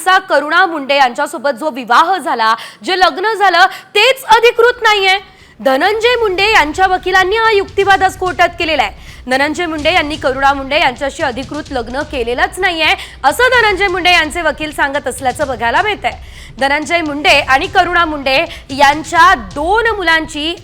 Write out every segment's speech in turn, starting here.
दिवसा करुणा मुंडे यांच्यासोबत जो विवाह झाला, जे लग्न झालं तेच अधिकृत नाहीये। धनंजय मुंडे यांच्या वकिलांनी हा युक्तिवाद आज कोर्टात केलेला आहे। धनंजय मुंडे यांनी करुणा मुंडे यांच्याशी अधिकृत लग्न केलेलंच नाहीये असं धनंजय मुंडे यांचे वकील सांगत असल्याचं बघायला मिळतंय। धनंजय मुंडे आणि करुणा मुंडे यांच्या 2 मुलांची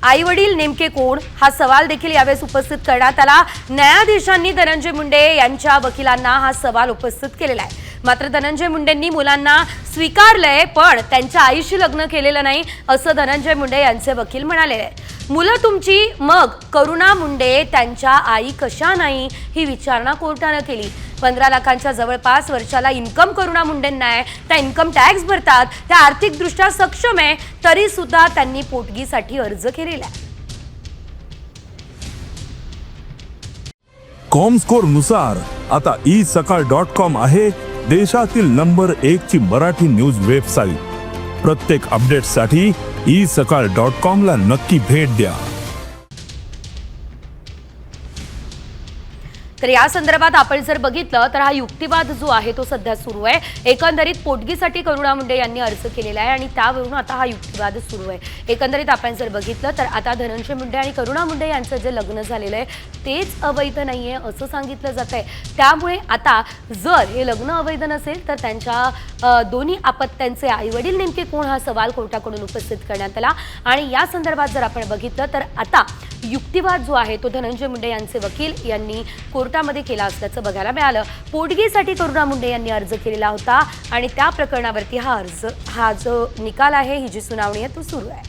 आई-वडील नेमके कोण हा सवाल देखील यावेळेस उपस्थित करण्यात आला। न्यायाधीशांनी धनंजय मुंडे यांच्या वकिलांना हा सवाल उपस्थित केलेला आहे। मात्र धनंजय मुंडेंनी मुलांना स्वीकारलंय पण त्यांच्या आईशी लग्न केलेलं नाही असं धनंजय मुंडे यांचे वकील म्हणाले। मुलं तुमची मग करुणा मुंडे त्यांच्या आई कशा नाही ही विचारणा कोर्टाने केली। 15 लाखांच्या जवळपास वर्षाला इन्कम करुणा मुंडेंना आहे। त्या इन्कम टॅक्स भरतात, त्या आर्थिकदृष्ट्या सक्षम आहे, तरी सुद्धा त्यांनी पोटगीसाठी अर्ज केलेला आहे। कॉमस्कोर नुसार आता isakal.com आहे देशातील नंबर 1 ची मराठी न्यूज वेबसाईट। प्रत्येक अपडेटसाठी isakal.com ला नक्की भेट द्या। तर या संदर्भात आपण जर बघितलं तर हा युक्तिवाद जो आहे तो सध्या सुरू आहे। एकंदरीत पोटगीसाठी करुणा मुंडे यांनी अर्ज केलेला आहे आणि त्यावरून आता हा युक्तिवाद सुरू आहे। एकंदरीत आपण जर बघितलं तर आता धनंजय मुंडे आणि करुणा मुंडे यांचं जे लग्न झालेलं आहे तेच अवैध नाहीये असं सांगितलं जातंय। त्यामुळे आता जर हे लग्न अवैध नसेल तर त्यांच्या दोन्ही अपत्यांचे आईवडील नेमके कोण हा सवाल कोर्टाकडून उपस्थित करण्यात आला आणि या संदर्भात जर आपण बघितलं तर आता युक्तिवाद जो आहे तो धनंजय मुंडे यांचे वकील यांनी कोर्टामध्ये केला असल्याचं बघायला मिळालं। पोटगीसाठी करुणा मुंडे यांनी अर्ज केलेला होता आणि त्या प्रकरणावरती हा जो निकाल आहे, ही जी सुनावणी आहे तो सुरू आहे।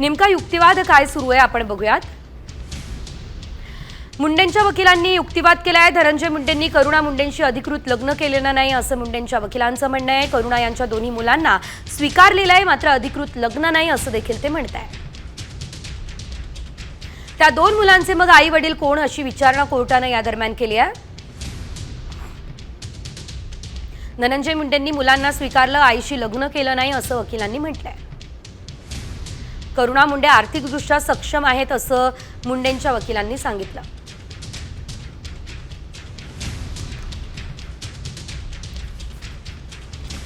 नेमका युक्तिवाद काय सुरू आहे आपण बघूयात। मुंडेंच्या वकिलांनी युक्तिवाद केलाय। धनंजय मुंडेंनी करुणा मुंडेंशी अधिकृत लग्न केलेलं नाही असं मुंडेंच्या वकिलांचं म्हणणं आहे। करुणा यांच्या दोन्ही मुलांना स्वीकारलेलं आहे मात्र अधिकृत लग्न नाही असं देखील ते म्हणतायत। त्या 2 मुलांचे मग आई वडील कोण अशी विचारणा कोर्टाने या दरम्यान केली आहे। धनंजय मुंडेंनी मुलांना स्वीकारलं, आईशी लग्न केलं नाही असं वकिलांनी म्हटलंय। करुणा मुंडे आर्थिकदृष्ट्या सक्षम आहेत असं मुंडेंच्या वकिलांनी सांगितलं।